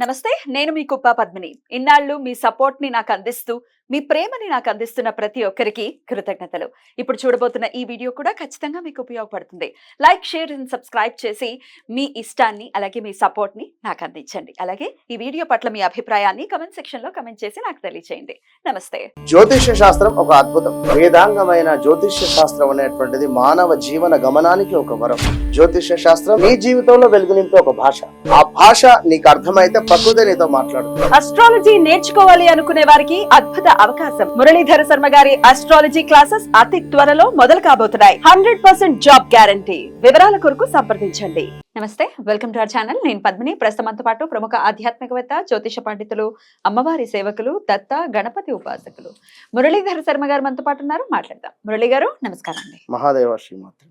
నమస్తే, నేను మీ కుప్ప పద్మిని. ఇన్నాళ్ళు మీ సపోర్ట్ ని నాకు అందిస్తూ, మీ ప్రేమని నాకు అందిస్తున్న ప్రతి ఒక్కరికి కృతజ్ఞతలు. ఇప్పుడు చూడబోతున్న ఈ వీడియో కూడా ఖచ్చితంగా మీకు ఉపయోగపడుతుంది. లైక్, షేర్ అండ్ సబ్స్క్రైబ్ చేసి మీ ఇష్టాన్ని అలాగే మీ సపోర్ట్ ని నాకు అందించండి. అలాగే ఈ వీడియో పట్ల మీ అభిప్రాయాన్ని కమెంట్ సెక్షన్ లో కమెంట్ చేసి నాకు తెలియజేయండి. నమస్తే. జ్యోతిష్య శాస్త్రం ఒక అద్భుతం. వేదాంగమైన జ్యోతిష్య శాస్త్రం అనేటువంటిది మానవ జీవన గమనానికి ఒక వరం. జ్యోతిష్య శాస్త్రం నీ జీవితంలో వెలుగునింపే ఒక భాష. ఆ భాష నీకు అర్థమైతే ప్రకృతి నీతో మాట్లాడుతుంది. అస్ట్రాలజీ నేర్చుకోవాలి అనుకునే వారికి అద్భుత అవకాశం. మురళీధర శర్మ గారి అస్ట్రాలజీ క్లాసెస్ అతి త్వరలో మొదలు కాబోతున్నాయి. 100% జాబ్ గ్యారంటీ. వివరాల కొరకు సంప్రదించండి. నమస్తే, వెల్కమ్ టు అవర్ ఛానల్. నేను పద్మిని. ప్రస్తుతంతో పాటు ప్రముఖ ఆధ్యాత్మికవేత్త, జ్యోతిష పండితులు, అమ్మవారి సేవకులు, దత్త గణపతి ఉపాసకులు మురళీధర శర్మ గారు మనతో పాటు ఉన్నారు. మాట్లాడదాం. మురళి గారు నమస్కారం అండి. మహాదేవ శ్రీమాత్రి.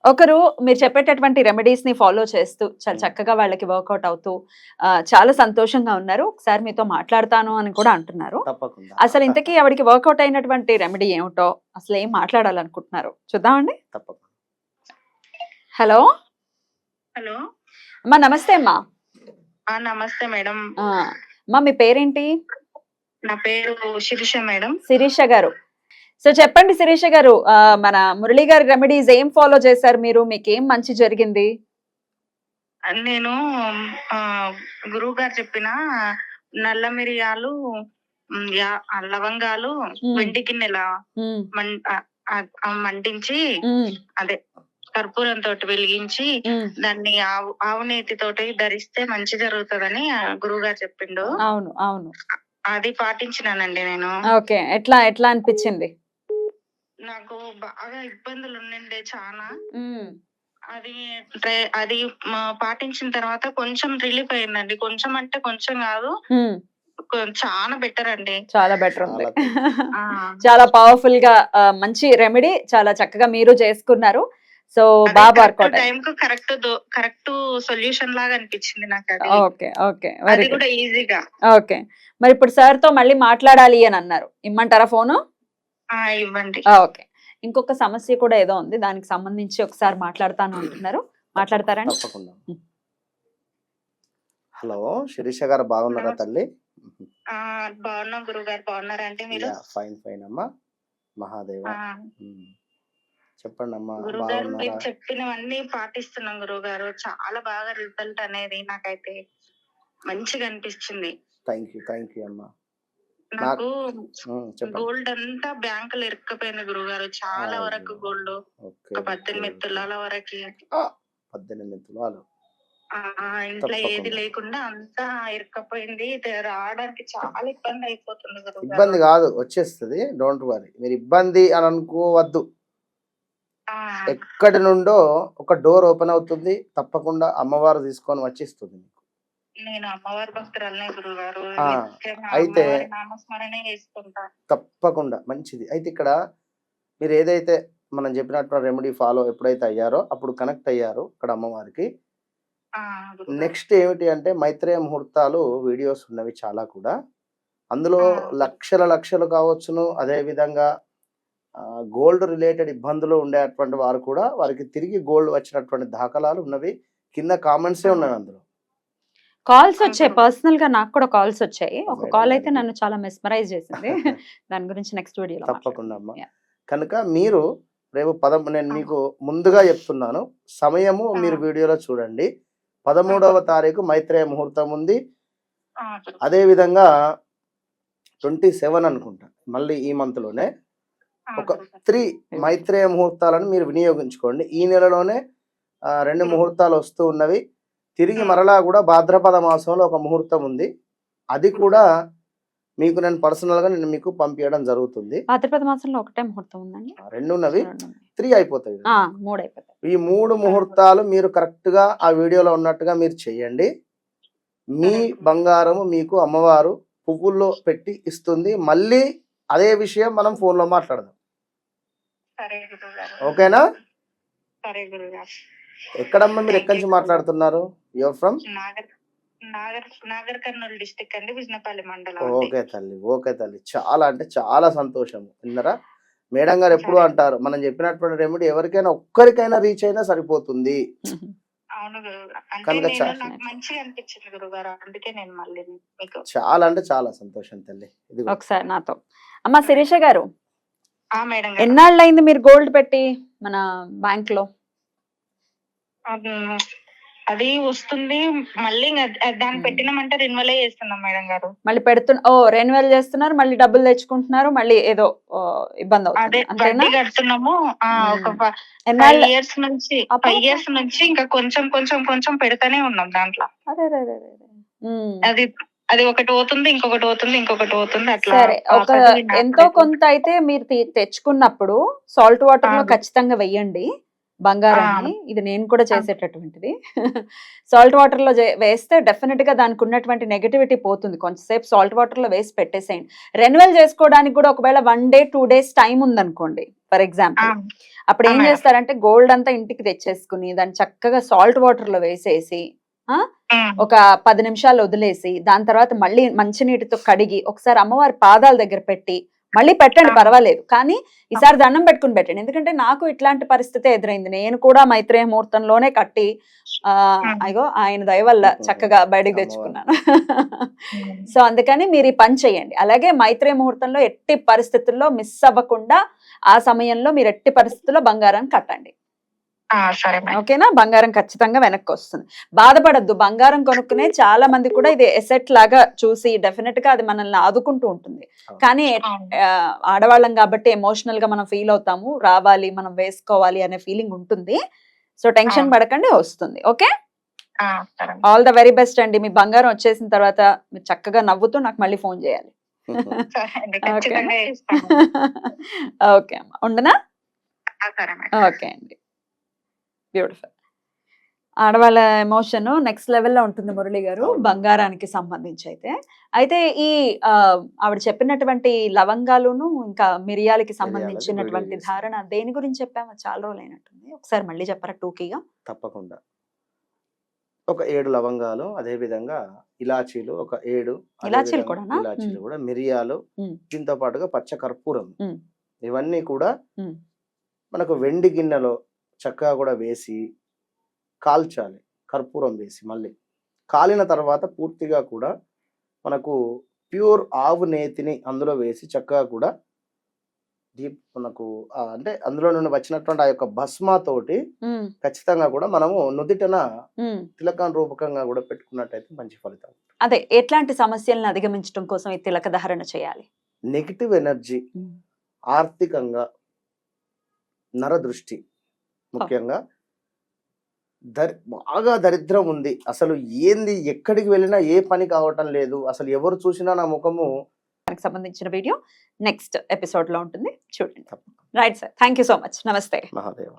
ఒకరు మీరు చెప్పేటటువంటి రెమెడీస్ ని ఫాలో చేస్తూ చాలా చక్కగా వాళ్ళకి వర్కౌట్ అవుతూ చాలా సంతోషంగా ఉన్నారు. ఒకసారి మీతో మాట్లాడతాను అని కూడా అంటున్నారు. తప్పకుండా. అసలు ఇంతకీ ఆవిడకి వర్కౌట్ అయినటువంటి రెమెడీ ఏమిటో, అసలు ఏం మాట్లాడాలనుకుంటున్నారు చూద్దామండి. తప్పకుండా. హలో హలో అమ్మా, నమస్తే అమ్మా. నమస్తే మేడం. అమ్మా, మీ పేరేంటి? నా పేరు శిరీష మేడం. శిరీష గారు. సో చెప్పండి శిరీష గారు, మన మురళి గారి రెమెడీస్ ఏం ఫాలో చేశారు మీరు? మీకేం మంచి జరిగింది? నేను గురువు గారు చెప్పిన నల్ల మిరియాలు, లవంగాలు వెండి గిన్నెల మండించి అదే కర్పూరం తోటి వెలిగించి దాన్ని ఆవు నేతి తోటి ధరిస్తే మంచి జరుగుతుందని గురువు గారు చెప్పిండు. అవును అవును, అది పాటించినానండి నేను. ఓకే, ఎట్లా ఎట్లా అనిపించింది? నాకు బాగా ఇబ్బందులు ఉండే చాలా. అది పాటించిన తర్వాత కొంచెం రిలీఫ్ అయిందండి. కొంచెం అంటే కొంచెం కాదు, చాలా బెటర్ అండి. చాలా బెటర్ ఉంది. చాలా పవర్ఫుల్ గా మంచి రెమెడీ, చాలా చక్కగా మీరు చేసుకున్నారు. సో బాగా వర్కౌట్ టైం కు కరెక్ట్ సొల్యూషన్ లాగా అనిపించింది నాకు అది. ఓకే ఓకే, అది కూడా ఈజీగా. ఓకే, మరి ఇప్పుడు సార్ తో మళ్ళీ మాట్లాడాలి అని అన్నారు, ఇమ్మంటారా ఫోను? ఇవ్వండి. ఓకే, ఇంకొక సమస్య కూడా ఏదో ఉంది, దానికి సంబంధించి ఒకసారి మాట్లాడతాను అంటున్నారు. మాట్లాడతారండి? తప్పకుండా. హలో శిరీష గారు, బాగున్నారా తల్లి? బాగున్నాం గురువు గారు. బాగున్నారా అంటే మీరు? ఫైన్ ఫైన్ అమ్మా. మహాదేవ. చెప్పండి అమ్మా. గురువు గారు మీరు చెప్పినవన్నీ పాటిస్తున్నాం గురువు గారు. చాలా బాగా రిజల్ట్ అనేది నాకైతే మంచిగా అనిపిస్తుంది. థ్యాంక్ యూ అమ్మా. నాకు గోల్డ్ అంతా బ్యాంకులో ఇరుక్కపోయింది గురువు గారు. చాలా వరకు గోల్డ్ ఒక 18 తులాల వరకు. 18 తులాలు ఇంట్లో ఏది లేకుండా అంతా ఇరుక్కపోయింది. రావడానికి చాలా ఇబ్బంది అయిపోతుంది గురువు గారు. ఇబ్బంది కాదు, వచ్చేస్తుంది. డోంట్ వరీ, మీరు ఇబ్బంది అని అనుకోవద్దు. ఎక్కడి నుండో ఒక డోర్ ఓపెన్ అవుతుంది, తప్పకుండా అమ్మవారు తీసుకొని వచ్చిస్తుంది. నేను అమ్మవారి భక్తురాలనే గురువు గారు. అయితే నామస్మరణే చేసుకుంటా. తప్పకుండా మంచిది. అయితే ఇక్కడ మీరు ఏదైతే మనం చెప్పినట్టు రెమెడీ ఫాలో ఎప్పుడైతే అయ్యారో అప్పుడు కనెక్ట్ అయ్యారు ఇక్కడ అమ్మవారికి. నెక్స్ట్ ఏమిటి అంటే మైత్రేయ ముహూర్తాలు వీడియోస్ ఉన్నవి చాలా కూడా. అందులో లక్షలు కావచ్చును. అదే విధంగా గోల్డ్ రిలేటెడ్ ఇబ్బందులు ఉండేటువంటి వారు కూడా వారికి తిరిగి గోల్డ్ వచ్చినటువంటి దాఖలాలు ఉన్నవి. కింద కామెంట్సే ఉన్నాయి. అందులో కాల్స్ వచ్చాయి, పర్సనల్ గా నాకు కూడా కాల్స్ వచ్చాయి. ఒక కాల్ అయితే నన్ను చాలా మెస్మరైజ్ చేసింది. దాని గురించి నెక్స్ట్ వీడియోలో తప్పకుండా అమ్మా. కనుక మీరు రేపు నేను మీకు ముందుగా చెప్తున్నాను, సమయము మీరు వీడియోలో చూడండి. 13వ తారీఖు మైత్రేయ ముహూర్తం ఉంది. అదే విధంగా 27 అనుకుంటా, మళ్ళీ ఈ మంత్ లోనే ఒక 3 మైత్రేయ ముహూర్తాలను మీరు వినియోగించుకోండి. ఈ నెలలోనే 2 ముహూర్తాలు వస్తూ ఉన్నవి. తిరిగి మరలా కూడా భాద్రపద మాసంలో ఒక ముహూర్తం ఉంది. అది కూడా మీకు నేను పర్సనల్ గా మీకు పంపించడం జరుగుతుంది. భాద్రపద మాసంలో ఒకటే ముహూర్తం ఉందండి. 2 ఉన్నవి, 3 అయిపోతాయి. 3 అయిపోతాయి. ఈ 3 ముహూర్తాలు మీరు కరెక్ట్ గా ఆ వీడియోలో ఉన్నట్టుగా మీరు చెయ్యండి. మీ బంగారము మీకు అమ్మవారు పువ్వుల్లో పెట్టి ఇస్తుంది. మళ్ళీ అదే విషయం మనం ఫోన్ లో మాట్లాడదాం. ఓకేనా? ఎక్కడమ్మా మీరు ఎక్కడి నుంచి మాట్లాడుతున్నారు? Your from? Nagar Kurnool district అండి, విజనపల్లి మండలం. ఓకే తల్లి, ఓకే తల్లి. చాలా అంటే చాలా సంతోషం. విన్నారా? మేడం గారు ఎప్పుడు అంటారు, మనం చెప్పినటువంటి రెమెడీ ఎవరికైనా ఒక్కరికైనా రీచ్ అయినా సరిపోతుంది. అవును గురుగారు. అంటే కనుక నాకు మంచిగా అనిపించింది గురుగారు. అందుకే నేను మళ్ళీ మీకు చాలా అంటే చాలా సంతోషం తల్లి. ఇదిగో ఒకసారి నాతో అమ్మ శిరీష గారు, మేడం గారు. ఎన్నాళ్ళైంది మీరు గోల్డ్ పెట్టి మన బ్యాంక్ లో? అది వస్తుంది మళ్ళీ దాన్ని పెట్టినామంటే రెన్యువల్ చేస్తున్నాం మేడం గారు. మళ్ళీ రెన్యువల్ చేస్తున్నారు, మళ్ళీ డబ్బులు తెచ్చుకుంటున్నారు, మళ్ళీ ఏదో ఇబ్బంది అదే అవుతుంది అంతేనా? వడ్డీ కడుతున్నాము. ఒక 5 ఎన్నాళ్ళ ఇయర్స్ నుంచి 5 ఇయర్స్ నుంచి ఇంకా కొంచెం కొంచెం కొంచెం పెడతానే ఉన్నాం దాంట్లో. అదే అది అది ఒకటి పోతుంది, ఇంకొకటి పోతుంది, ఇంకొకటి పోతుంది, అట్లా. సరే, ఒక ఎంతో కొంత అయితే మీరు తెచ్చుకున్నప్పుడు సాల్ట్ వాటర్ లో ఖచ్చితంగా వెయ్యండి బంగారాన్ని. ఇది నేను కూడా చేసేటటువంటిది. సాల్ట్ వాటర్ లో వేస్తే డెఫినెట్ గా దానికి ఉన్నటువంటి నెగటివిటీ పోతుంది. కొంచెంసేపు సాల్ట్ వాటర్ లో వేసి పెట్టేసేయండి. రెన్యువల్ చేసుకోవడానికి కూడా ఒకవేళ 1 day 2 days టైం ఉందనుకోండి ఫర్ ఎగ్జాంపుల్, అప్పుడు ఏం చేస్తారంటే గోల్డ్ అంతా ఇంటికి తెచ్చేసుకుని దాన్ని చక్కగా సాల్ట్ వాటర్ లో వేసేసి ఒక 10 నిమిషాలు వదిలేసి దాని తర్వాత మళ్ళీ మంచినీటితో కడిగి ఒకసారి అమ్మవారి పాదాల దగ్గర పెట్టి మళ్ళీ పెట్టండి, పర్వాలేదు. కానీ ఈసారి దండం పెట్టుకుని పెట్టండి. ఎందుకంటే నాకు ఇట్లాంటి పరిస్థితి ఎదురైంది. నేను కూడా మైత్రేయ ముహూర్తంలోనే కట్టి అయ్యో ఆయన దయ వల్ల చక్కగా బయటకు తెచ్చుకున్నాను. సో అందుకని మీరు ఈ పని చేయండి. అలాగే మైత్రేయ ముహూర్తంలో ఎట్టి పరిస్థితుల్లో మిస్ అవ్వకుండా ఆ సమయంలో మీరు ఎట్టి పరిస్థితుల్లో బంగారాన్ని కట్టండి. ఓకేనా? బంగారం ఖచ్చితంగా వెనక్కి వస్తుంది. బాధపడద్దు. బంగారం కొనుక్కునే చాలా మంది కూడా ఇది ఎసెట్ లాగా చూసి డెఫినెట్ గా అది మనల్ని ఆదుకుంటూ ఉంటుంది. కానీ ఆడవాళ్ళం కాబట్టి ఎమోషనల్ గా మనం ఫీల్ అవుతాము, రావాలి మనం వేసుకోవాలి అనే ఫీలింగ్ ఉంటుంది. సో టెన్షన్ పడకండి, వస్తుంది. Okay, all the very best అండి. మీ బంగారం వచ్చేసిన తర్వాత మీరు చక్కగా నవ్వుతూ నాకు మళ్ళీ ఫోన్ చేయాలి. ఓకే అమ్మా, ఉండనా? ఓకే అండి, బ్యూటిఫుల్. ఆడవాళ్ళ ఎమోషన్ నెక్స్ట్ లెవెల్లో ఉంటుంది మురళి గారు బంగారానికి సంబంధించి. అయితే ఈ ఆవిడ చెప్పినటువంటి లవంగాలును ఇంకా మిరియాలకి సంబంధించినటువంటి ధారణ దేని గురించి చెప్పాము? చాలా రోజులు అయినట్టుంది, ఒకసారి మళ్ళీ చెప్పరా టూకీగా? తప్పకుండా. ఒక 7 లవంగాలు, అదే విధంగా ఇలాచీలు ఒక 7, ఇలాచీలు కూడా, మిరియాలు, దీంతో పాటుగా పచ్చ కర్పూరం, ఇవన్నీ కూడా మనకు వెండి గిన్నెలో చక్కగా కూడా వేసి కాల్చాలి. కర్పూరం వేసి మళ్ళీ కాలిన తర్వాత పూర్తిగా కూడా మనకు ప్యూర్ ఆవు నేతిని అందులో వేసి చక్కగా కూడా మనకు అంటే అందులో నుండి వచ్చినటువంటి ఆ యొక్క భస్మతోటి ఖచ్చితంగా కూడా మనము నుదిటన తిలకం రూపకంగా కూడా పెట్టుకున్నట్టయితే మంచి ఫలితం. అదే ఎట్లాంటి సమస్యలను అధిగమించడం కోసం ఈ తిలక ధారణ చేయాలి? నెగిటివ్ ఎనర్జీ, ఆర్థికంగా, నరదృష్టి, ముఖ్యంగా బాగా దరిద్రం ఉంది, అసలు ఏంది, ఎక్కడికి వెళ్ళినా ఏ పని కావటం లేదు, అసలు ఎవరు చూసినా నా ముఖము, దానికి సంబంధించిన వీడియో నెక్స్ట్ ఎపిసోడ్ లో ఉంటుంది, చూడండి. Right sir, thank you so much. నమస్తే. మహాదేవ.